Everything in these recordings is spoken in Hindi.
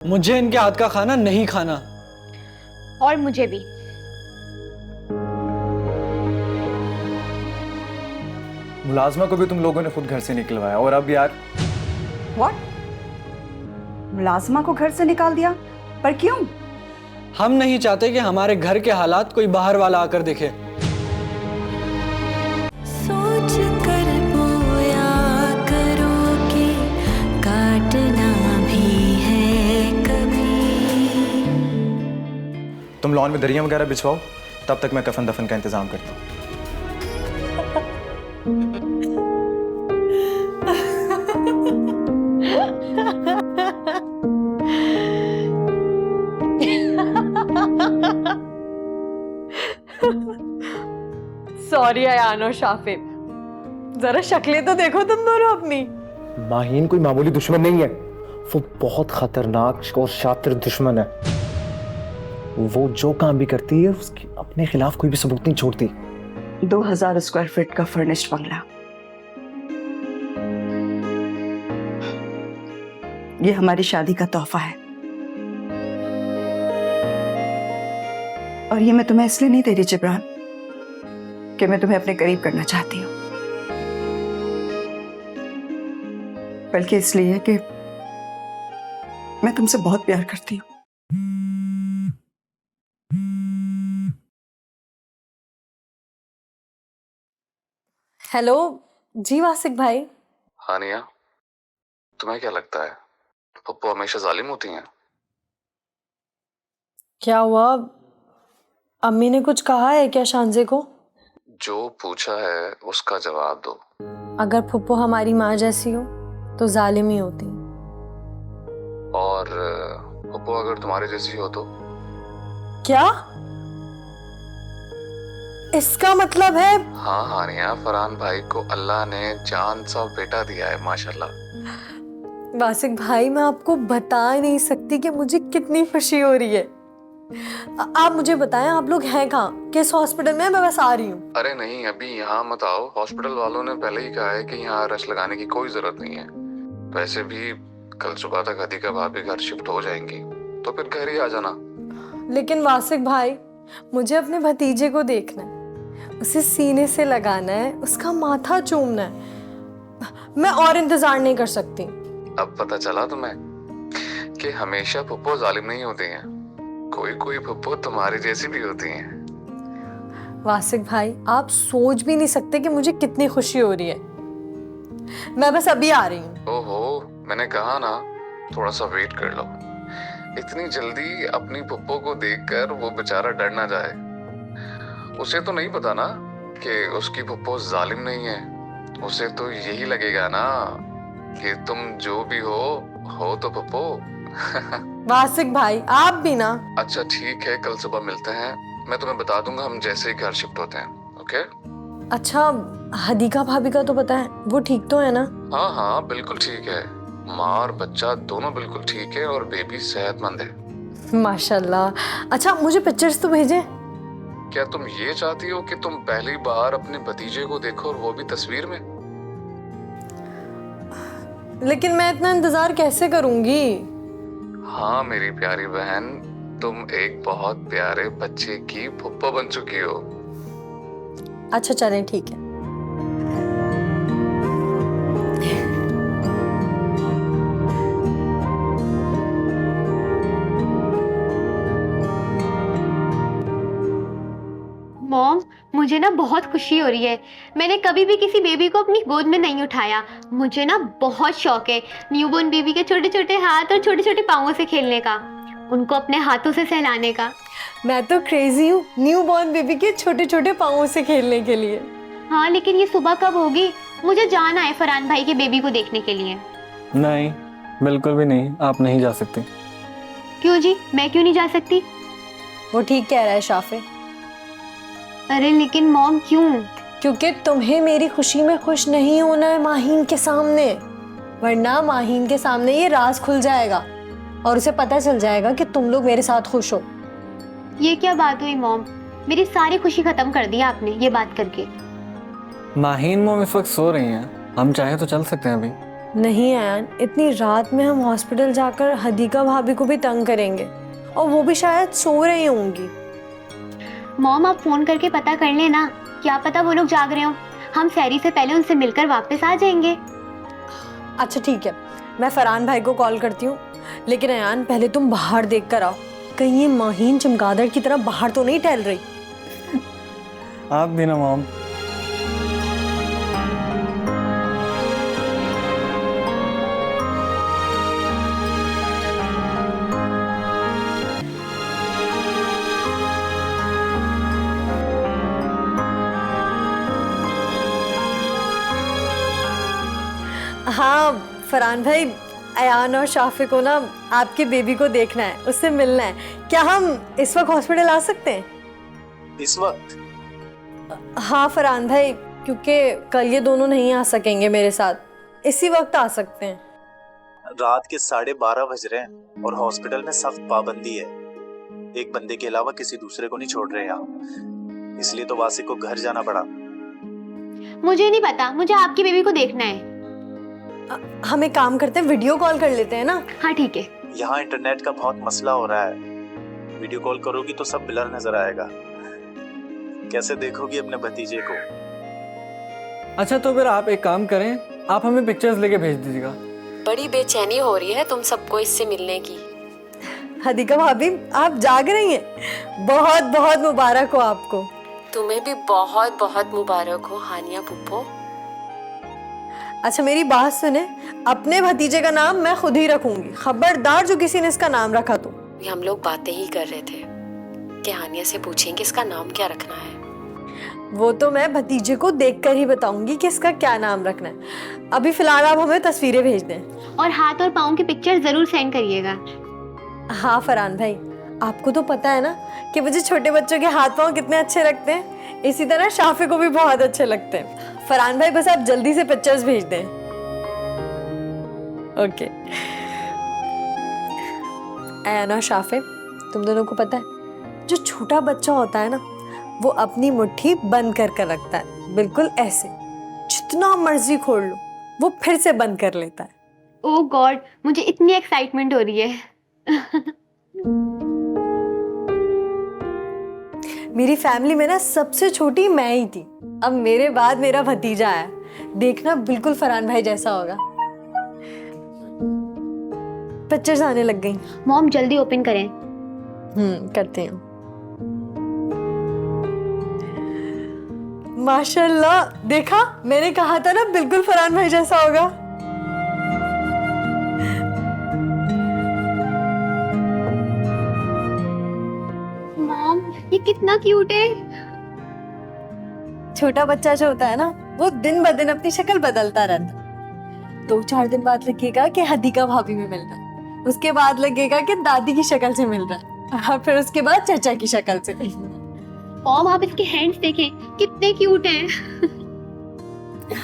मुझे इनके हाथ का खाना नहीं खाना। और मुझे भी। मुलाजमा को भी तुम लोगों ने खुद घर से निकलवाया और अब यार। व्हाट? मुलाजमा को घर से निकाल दिया? पर क्यों? हम नहीं चाहते कि हमारे घर के हालात कोई बाहर वाला आकर देखे। सोच कर बोया करो कि काटना भी है कभी। तुम लॉन में दरिया वगैरह बिछवाओ, तब तक मैं कफन दफन का इंतजाम करता हूँ। सॉरी अयान और शाफे, जरा शक्लें तो देखो तुम दोनों अपनी। माहीन कोई मामूली दुश्मन नहीं है, वो बहुत खतरनाक और शातिर दुश्मन है। वो जो काम भी करती है उसके अपने खिलाफ कोई भी सबूत नहीं छोड़ती। 2000 स्क्वायर फीट का फर्निश्ड बंगला, ये हमारी शादी का तोहफा है। और ये मैं तुम्हें इसलिए नहीं दे रही जिब्रान कि मैं तुम्हें अपने करीब करना चाहती हूँ, बल्कि इसलिए कि मैं तुमसे बहुत प्यार करती हूँ। हेलो जी वासिक भाई। हाँ निया, तुम्हें क्या लगता है पप्पू हमेशा जालिम होती हैं? क्या हुआ, अम्मी ने कुछ कहा है क्या शांजे को? जो पूछा है उसका जवाब दो। अगर फुप्पो हमारी माँ जैसी हो तो जालिम ही होती। और पप्पू अगर तुम्हारे जैसी हो तो? क्या इसका मतलब है? हाँ हानिया, फरहान भाई को अल्लाह ने जान सा बेटा दिया है माशाल्लाह। वासिक भाई, मैं आपको बता नहीं सकती कि मुझे कितनी खुशी हो रही है। आप मुझे बताएं, आप लोग हैं कहाँ, किस हॉस्पिटल में? मैं बस आ रही हूँ। अरे नहीं, अभी यहाँ मत आओ। हॉस्पिटल वालों ने पहले ही कहा है कि यहाँ रश लगाने की कोई जरूरत नहीं है। वैसे भी कल सुबह तक अधिका भाभी घर शिफ्ट हो जाएंगी, तो फिर घर ही आ जाना। लेकिन वासिक भाई, मुझे अपने भतीजे को देखना है, उसे सीने से लगाना है, उसका माथा चूमना है। मैं और इंतजार नहीं कर सकती। अब पता चला तुम्हें कि हमेशा फुप्पो जालिम नहीं होती हैं, कोई कोई फुप्पो तुम्हारी जैसी भी होती हैं। वासिक भाई, आप सोच भी नहीं सकते कि मुझे कितनी खुशी हो रही है। मैं बस अभी आ रही हूँ। ओहो, मैंने कहा ना, थोड़ा सा वेट कर लो। इतनी जल्दी अपनी फुप्पो को देखकर वो बेचारा डर ना जाए। उसे तो नहीं पता ना कि उसकी फुप्पो जालिम नहीं है। उसे तो यही लगेगा ना कि तुम जो भी हो तो फुप्पो। वासिक भाई, आप भी ना। अच्छा ठीक है, कल सुबह मिलते हैं। मैं तुम्हें बता दूंगा हम जैसे ही घर शिफ्ट होते हैं। ओके? अच्छा, हदीका भाभी का तो पता है, वो ठीक तो है ना? हाँ हाँ बिल्कुल ठीक है। माँ और बच्चा दोनों बिल्कुल ठीक है और बेबी सेहतमंद है माशाल्लाह। अच्छा, मुझे पिक्चर्स तो भेजे। क्या तुम ये चाहती हो कि तुम पहली बार अपने भतीजे को देखो और वो भी तस्वीर में? लेकिन मैं इतना इंतजार कैसे करूंगी? हाँ मेरी प्यारी बहन, तुम एक बहुत प्यारे बच्चे की फुप्पो बन चुकी हो। अच्छा चलें, ठीक है। मॉम, मुझे ना बहुत खुशी हो रही है। मैंने कभी भी किसी बेबी को अपनी गोद में नहीं उठाया। मुझे ना बहुत शौक है न्यूबॉर्न बेबी के छोटे छोटे हाथ और छोटे छोटे पाँवों से खेलने का, उनको अपने हाथों से सहलाने का। मैं तो क्रेजी हूँ न्यू बॉर्न बेबी के छोटे छोटे पाँवों से खेलने के लिए। हाँ, लेकिन ये सुबह कब होगी? मुझे जाना है फरहान भाई के बेबी को देखने के लिए। नहीं, बिल्कुल भी नहीं, आप नहीं जा सकती। क्यों जी, मैं क्यों नहीं जा सकती? वो ठीक कह रहा है शाफे। अरे लेकिन मॉम क्यों? क्योंकि तुम्हें मेरी खुशी में खुश नहीं होना है माहीन के सामने, वरना माहीन के सामने ये राज खुल जाएगा और उसे पता चल जाएगा कि तुम लोग मेरे साथ खुश हो। ये क्या बात हुई मॉम? मेरी सारी खुशी खत्म कर दी आपने ये बात करके। माहीन मोम इस वक्त सो रही हैं, हम चाहे तो चल सकते हैं अभी। नहीं आयान, इतनी रात में हम हॉस्पिटल जाकर हदीका भाभी को भी तंग करेंगे और वो भी शायद सो रही होंगी। मॉम आप फोन करके पता कर लेना, क्या पता वो लोग जाग रहे हो। हम सैरी से पहले उनसे मिलकर वापस आ जाएंगे। अच्छा ठीक है, मैं फरहान भाई को कॉल करती हूँ, लेकिन अयान पहले तुम बाहर देख कर आओ, कहीं ये माहीन चमगादड़ की तरह बाहर तो नहीं टहल रही। आप भी ना मॉम। हाँ फरहान भाई, अयान और शाफे को ना आपके बेबी को देखना है, उससे मिलना है। क्या हम इस वक्त हॉस्पिटल आ सकते हैं? इस वक्त? हाँ फरहान भाई, क्योंकि कल ये दोनों नहीं आ सकेंगे मेरे साथ, इसी वक्त आ सकते हैं। रात के 12:30 बज रहे हैं और हॉस्पिटल में सख्त पाबंदी है। एक बंदे के अलावा किसी दूसरे को नहीं छोड़ रहे यहाँ, इसलिए तो वासिक को घर जाना पड़ा। मुझे नहीं पता, मुझे आपकी बेबी को देखना है। हम एक काम करते हैं, वीडियो कॉल कर लेते हैं ना। हाँ ठीक है। यहाँ इंटरनेट का बहुत मसला हो रहा है, वीडियो कॉल करोगी तो सब ब्लर नजर आएगा। कैसे देखोगी अपने भतीजे को? अच्छा तो फिर आप एक काम करें, आप हमें पिक्चर्स लेके भेज दीजिएगा। बड़ी बेचैनी हो रही है तुम सबको इससे मिलने की। हदीका भाभी आप जाग रही हैं? बहुत बहुत मुबारक हो आपको। तुम्हें भी बहुत बहुत मुबारक हो हानिया पुप्पो। अच्छा मेरी बात सुने, अपने भतीजे का नाम मैं खुद ही रखूंगी, खबरदार जो किसी ने इसका नाम रखा तो। हम लोग बातें ही कर रहे थे कि हानिया से पूछेंगे इसका नाम क्या रखना है। वो तो मैं भतीजे को देखकर ही बताऊंगी कि इसका क्या नाम रखना है। अभी फिलहाल आप हमें तस्वीरें भेज दें और हाथ और पाँव की पिक्चर जरूर सेंड करिएगा। हाँ फरहान भाई, आपको तो पता है ना कि मुझे छोटे बच्चों के हाथ पाँव कितने अच्छे लगते हैं, इसी तरह शाफे को भी बहुत अच्छे लगते हैं। फरहान भाई बस आप जल्दी से पिक्चर्स भेज दें। ओके। अयान और शाफे, तुम दोनों को पता है जो छोटा बच्चा होता है ना, वो अपनी मुट्ठी बंद कर कर रखता है, बिल्कुल ऐसे, जितना मर्जी खोल लो वो फिर से बंद कर लेता है। ओह गॉड, मुझे इतनी एक्साइटमेंट हो रही है। मेरी फैमिली में ना सबसे छोटी मैं ही थी, अब मेरे बाद मेरा भतीजा है, देखना बिल्कुल फरहान भाई जैसा होगा। पिक्चर्स आने लग गई। मॉम जल्दी ओपन करें। करती हूँ। माशाल्लाह, देखा मैंने कहा था ना बिल्कुल फरहान भाई जैसा होगा। मॉम ये कितना क्यूट है। छोटा बच्चा जो होता है ना, वो दिन ब दिन अपनी शक्ल बदलता रहता है। 2-4 दिन बाद लगेगा कि हदीका भाभी में मिल रहा है, उसके बाद लगेगा कि दादी की शक्ल से मिल रहा है, और फिर उसके बाद चाचा की शक्ल से। मॉम आप इसके हैंड्स देखें, कितने क्यूट हैं।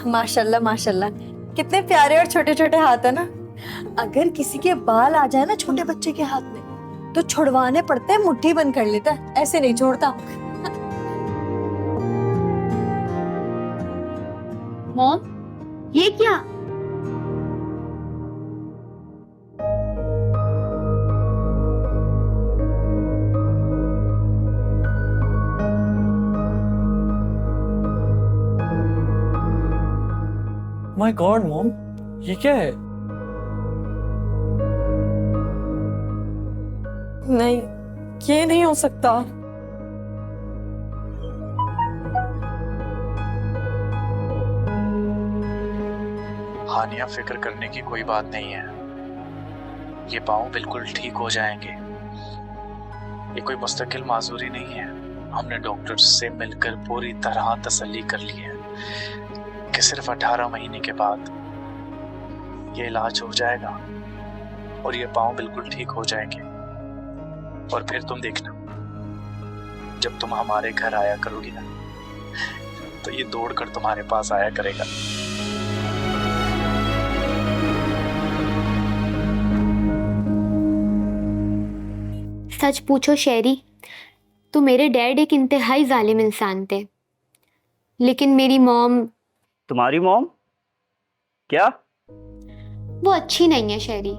माशाल्लाह माशाल्लाह, कितने प्यारे और छोटे छोटे हाथ है ना। अगर किसी के बाल आ जाए ना छोटे बच्चे के हाथ में, तो छुड़वाने पड़ते हैं, मुट्ठी बंद कर लेता है, ऐसे नहीं छोड़ता। मॉम ये क्या? माय गॉड मॉम, ये क्या है? नहीं, ये नहीं हो सकता। हानिया, फिक्र करने की कोई बात नहीं है, ये पाँव बिल्कुल ठीक हो जाएंगे। ये कोई मुस्तकिल माजूरी नहीं है। हमने डॉक्टर से मिलकर पूरी तरह तसल्ली कर ली है कि सिर्फ 18 महीने के बाद ये इलाज हो जाएगा और ये पाँव बिल्कुल ठीक हो जाएंगे। और फिर तुम देखना, जब तुम हमारे घर आया करोगी ना, तो ये दौड़कर तुम्हारे पास आया करेगा। सच पूछो शेरी, तो मेरे डैड एक इंतहाई जालिम इंसान थे, लेकिन मेरी मॉम। तुम्हारी मॉम? क्या? वो अच्छी नहीं है शहरी।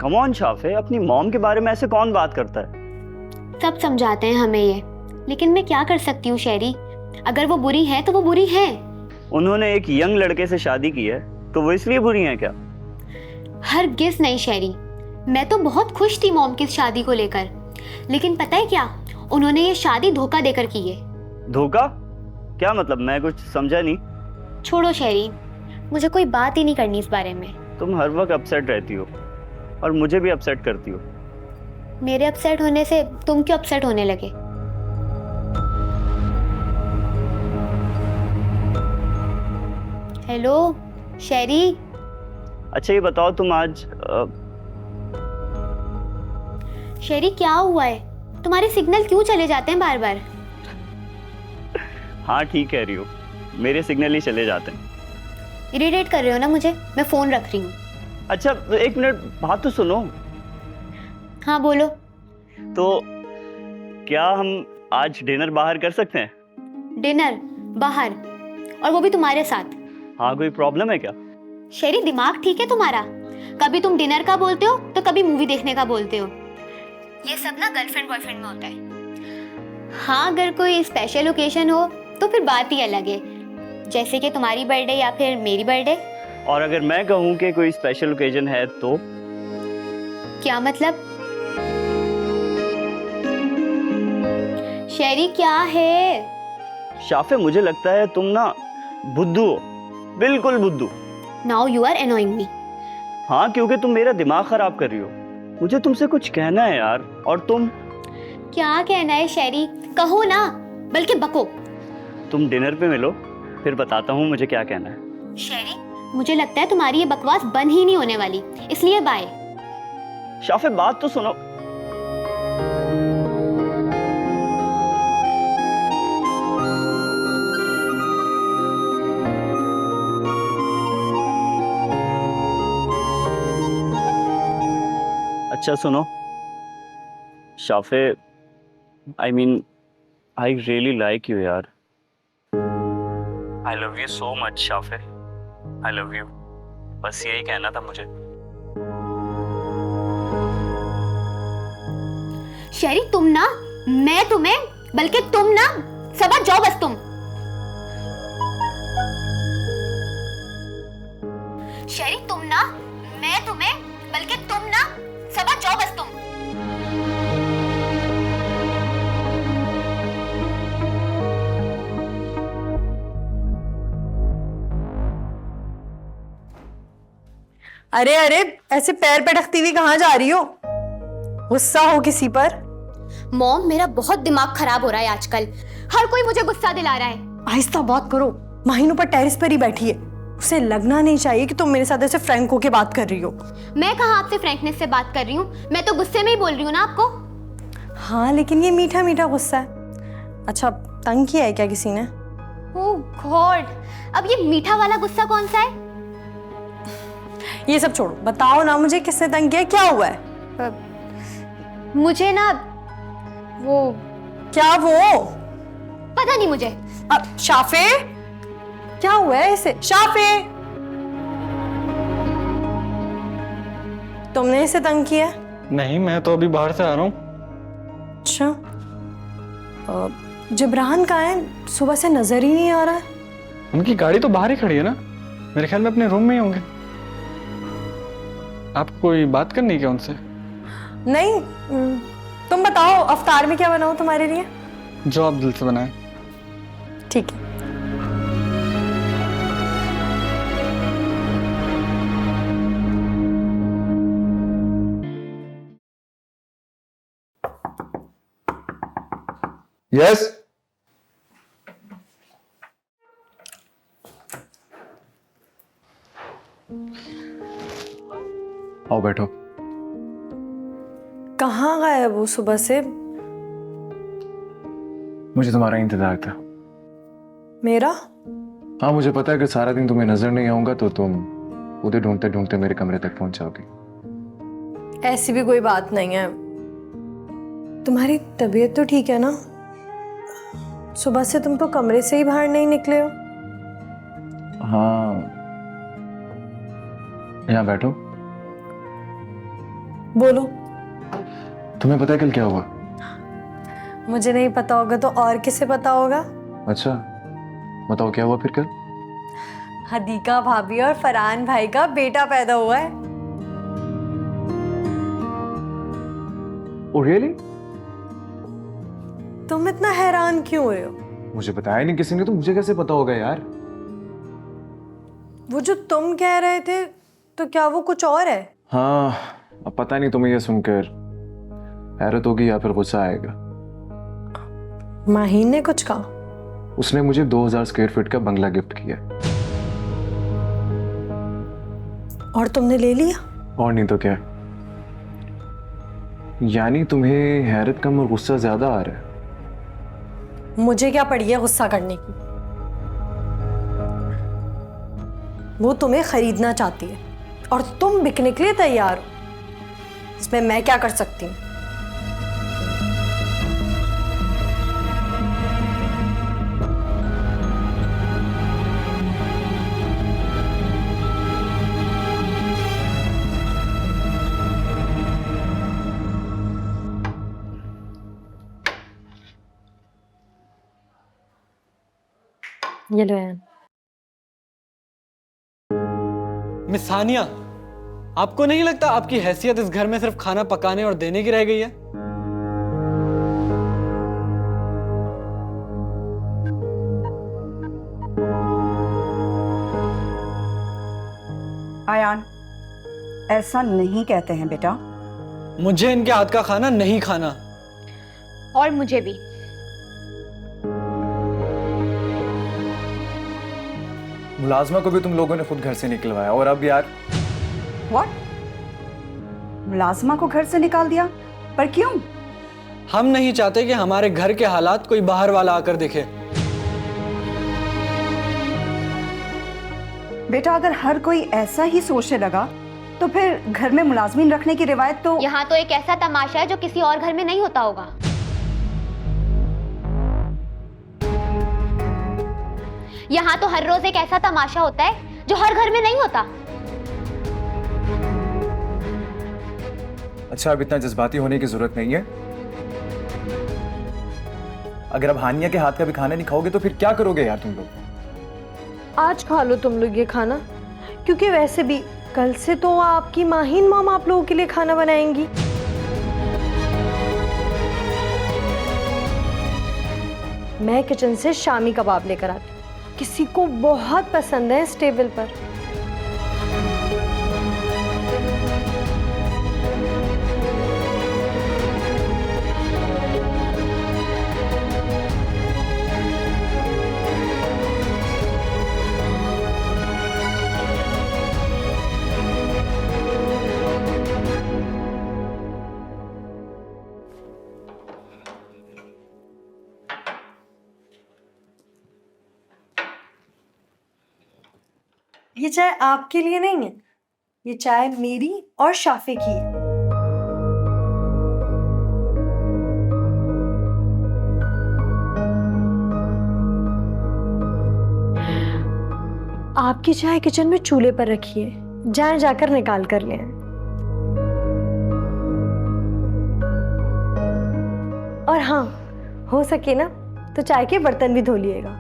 कम ऑन शाफे, अपनी मॉम के बारे में ऐसे कौन बात करता है? सब समझाते हैं हमें ये, लेकिन मैं क्या कर सकती हूँ शहरी। अगर वो बुरी है तो वो बुरी है। उन्होंने एक यंग लड़के से शादी की है तो वो इसलिए बुरी हैं क्या? हरगिज़ नहीं शहरी, मैं तो बहुत खुश थी मॉम की शादी को लेकर, लेकिन पता है क्या, उन्होंने ये शादी धोखा देकर की है। धोखा? क्या मतलब? मैं कुछ समझा नहीं। छोड़ो शहरी, मुझे कोई बात ही नहीं करनी इस बारे में। तुम हर वक्त अपसेट रहती हो और मुझे भी अपसेट करती हो। मेरे अपसेट होने से तुम क्यों अपसेट होने लगे? हेलो शहरी। अच्छा ये बताओ, तुम आज शहरी क्या हुआ है? तुम्हारे सिग्नल क्यों चले जाते हैं बार बार? हाँ ठीक कह रही हो, मेरे सिग्नल ही चले जाते हैं। इरिटेट कर रहे हो ना मुझे, मैं फोन रख रही हूँ। अच्छा तो एक मिनट, बात तो सुनो। हाँ बोलो। तो क्या हम आज डिनर बाहर कर सकते हैं? डिनर बाहर, और वो भी तुम्हारे साथ? हाँ, कोई प्रॉब्लम है क्या? शहरी दिमाग ठीक है तुम्हारा? कभी तुम डिनर का बोलते हो तो कभी मूवी देखने का बोलते हो। ये सब ना गर्लफ्रेंड बॉयफ्रेंड में होता है। हाँ अगर कोई स्पेशल ओकेजन हो तो फिर बात ही अलग है, जैसे कि तुम्हारी बर्थडे या फिर मेरी बर्थडे। और अगर मैं कहूँ कि कोई स्पेशल ओकेजन है तो? क्या मतलब? शहरी क्या है? शाफे मुझे लगता है तुम ना बुद्धू हो, बिल्कुल बुद्धू। नाउ यू आर एनोइंग मी। हाँ क्योंकि तुम मेरा दिमाग खराब कर रही हो। मुझे तुमसे कुछ कहना है यार, और तुम? क्या कहना है शहरी? कहो ना, बल्कि बको। तुम डिनर पे मिलो, फिर बताता हूँ मुझे क्या कहना है। शहरी मुझे लगता है तुम्हारी ये बकवास बंद ही नहीं होने वाली, इसलिए बाय। शाफे बात तो सुनो। अच्छा सुनो Shafay, I mean I really like you यार। I love you so much Shafay, I love you. बस यही कहना था मुझे। शहरी तुम ना, मैं तुम्हें, बल्कि तुम ना समझ जाओ बस तुम। शहरी तुम ना, मैं तुम्हें, बल्कि तुम ना समझ जाओ बस तुम। अरे अरे, ऐसे पैर पटकती हुई कहाँ जा रही हो? गुस्सा हो किसी पर? मॉम मेरा बहुत दिमाग खराब हो रहा है आजकल, हर कोई मुझे गुस्सा दिला रहा है। आहिस्ता बात करो, माहिन ऊपर टेरेस पर ही बैठी है, उसे लगना नहीं चाहिए कि तुम मेरे साथ ऐसे फ्रैंक होके बात कर रही हो। मैं कहाँ आपसे फ्रैंकनेस से बात कर रही हूँ, मैं तो गुस्से में ही बोल रही हूँ ना आपको। हाँ लेकिन ये मीठा मीठा गुस्सा है। अच्छा तंग किया है क्या किसी ने? ओह गॉड, अब ये मीठा वाला गुस्सा कौन सा है? ये सब छोड़ो, बताओ ना मुझे किसने तंग किया, क्या हुआ है? मुझे ना वो, क्या वो? पता नहीं मुझे। अब शाफे क्या हुआ है इसे? शाफे तुमने इसे तंग किया? नहीं, मैं तो अभी बाहर से आ रहा हूँ। अच्छा जिब्रान कहाँ है? सुबह से नजर ही नहीं आ रहा है। उनकी गाड़ी तो बाहर ही खड़ी है ना, मेरे ख्याल में अपने रूम में ही होंगे। आपको कोई बात करनी है क्या उनसे? नहीं, तुम बताओ अफ्तार में क्या बनाऊं तुम्हारे लिए? जो आप दिल से बनाएं। ठीक है। यस आओ बैठो। कहाँ गए वो सुबह से? मुझे तुम्हारा इंतजार था। मेरा? हाँ मुझे पता है कि सारा दिन तुम्हें नजर नहीं आऊंगा तो तुम उधर ढूंढते ढूंढते मेरे कमरे तक पहुंच जाओगी। ऐसी भी कोई बात नहीं है। तुम्हारी तबीयत तो ठीक है ना? सुबह से तुम तो कमरे से ही बाहर नहीं निकले हो। हाँ यहाँ बैठो। बोलो। तुम्हें पता है कल क्या हुआ? मुझे नहीं पता होगा तो और किसे पता होगा? अच्छा, बताओ क्या हुआ फिर कल? हदीका भाभी और फरहान भाई का बेटा पैदा हुआ है। Oh really? तुम इतना हैरान क्यों हो रहे हो? मुझे बताया नहीं किसी ने, तो मुझे कैसे पता होगा यार? वो जो तुम कह रहे थे तो क्या वो कुछ और है? हाँ, अब पता नहीं तुम्हें ये सुनकर हैरत होगी या फिर गुस्सा आएगा। माहीन ने कुछ कहा? उसने मुझे 2000 स्क्वायर फीट का बंगला गिफ्ट किया। और तुमने ले लिया? और नहीं तो क्या। यानी तुम्हें हैरत कम और गुस्सा ज्यादा आ रहा है? मुझे क्या पड़ी है गुस्सा करने की? वो तुम्हें खरीदना चाहती है और तुम बिकने के लिए तैयार हो। इसमें मैं क्या कर सकती हूँ? ये लो यार। मिस हानिया, आपको नहीं लगता आपकी हैसियत इस घर में सिर्फ खाना पकाने और देने की रह गई है? आयान, ऐसा नहीं कहते हैं बेटा। मुझे इनके हाथ का खाना नहीं खाना। और मुझे भी। मुलाजमा को भी तुम लोगों ने खुद घर से निकलवाया और अब यार। व्हाट? मुलाजमा को घर से निकाल दिया? पर क्यों? हम नहीं चाहते कि हमारे घर के हालात कोई बाहर वाला आकर देखे। बेटा, अगर हर कोई ऐसा ही सोचने लगा तो फिर घर में मुलाजमीन रखने की रिवायत तो। यहाँ तो एक ऐसा तमाशा है जो किसी और घर में नहीं होता होगा। यहाँ तो हर रोज एक ऐसा तमाशा होता है जो हर घर में नहीं होता। अच्छा, अब इतना जज्बाती होने की जरूरत नहीं है। अगर अब हानिया के हाथ का भी खाना नहीं खाओगे तो फिर क्या करोगे यार तुम लोग? आज खा लो तुम लोग ये खाना, क्योंकि वैसे भी कल से तो आपकी माहीन मॉम आप लोगों के लिए खाना बनाएंगी। मैं किचन से शामी कबाब लेकर आती हूँ, किसी को बहुत पसंद है इस टेबल पर। ये चाय आपके लिए नहीं है, ये चाय मेरी और शाफे की है। आपकी चाय किचन में चूल्हे पर रखी है, जाएं जाकर निकाल कर ले आएं। और हाँ, हो सके ना तो चाय के बर्तन भी धो लिएगा।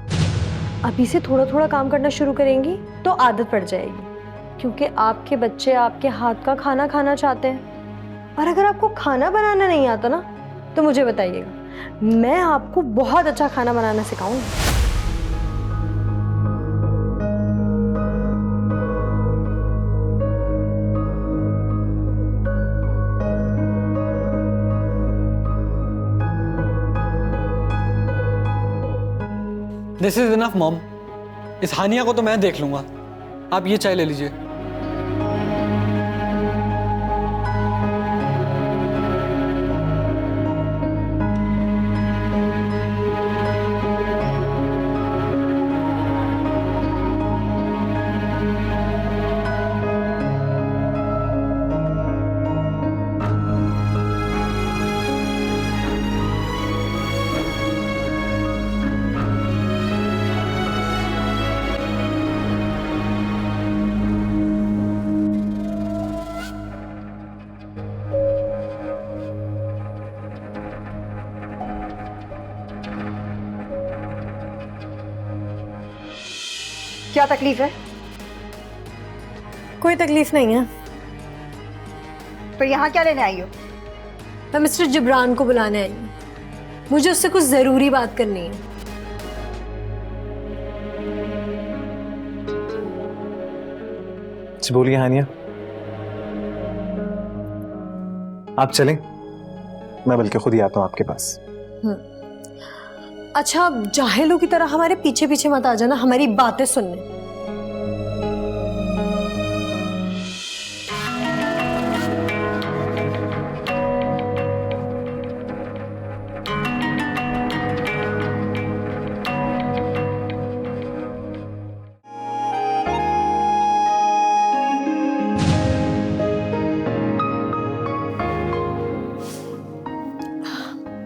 अभी से थोड़ा थोड़ा काम करना शुरू करेंगी तो आदत पड़ जाएगी, क्योंकि आपके बच्चे आपके हाथ का खाना खाना चाहते हैं। और अगर आपको खाना बनाना नहीं आता ना तो मुझे बताइएगा, मैं आपको बहुत अच्छा खाना बनाना सिखाऊंगी। This is enough mom. इस हानिया को तो मैं देख लूंगा। आप ये चाय ले लीजिए। क्या तकलीफ है? कोई तकलीफ नहीं है। तो यहाँ क्या लेने आई हो? मैं मिस्टर जिब्रान को बुलाने आई हूँ। मुझे उससे कुछ जरूरी बात करनी है। जी बोलिए हानिया। आप चलें, मैं बल्कि खुद ही आता हूँ आपके पास। अच्छा, जाहिलों की तरह हमारे पीछे पीछे मत आ जाना हमारी बातें सुनने।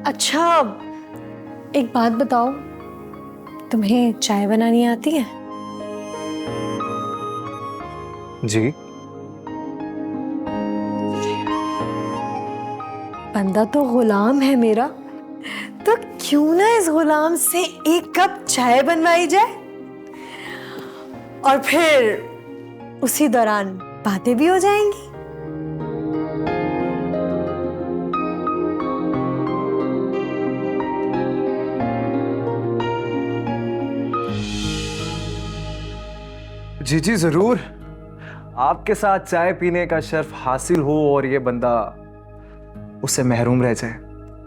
अच्छा, एक बात बताओ, तुम्हें चाय बनानी आती है? जी। बंदा तो गुलाम है मेरा, तो क्यों ना इस गुलाम से एक कप चाय बनवाई जाए और फिर उसी दौरान बातें भी हो जाएंगी। जी जी जरूर, आपके साथ चाय पीने का शर्फ हासिल हो और ये बंदा उससे महरूम रह जाए,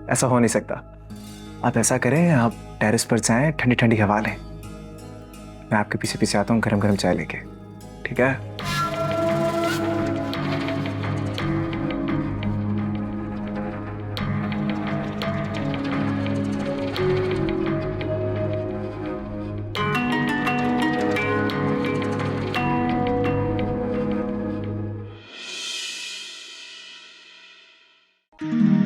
ऐसा हो नहीं सकता। आप ऐसा करें, आप टेरेस पर जाएं, ठंडी ठंडी हवा लें, मैं आपके पीछे पीछे आता हूँ गरम गरम चाय लेके, ठीक है? Mm-hmm.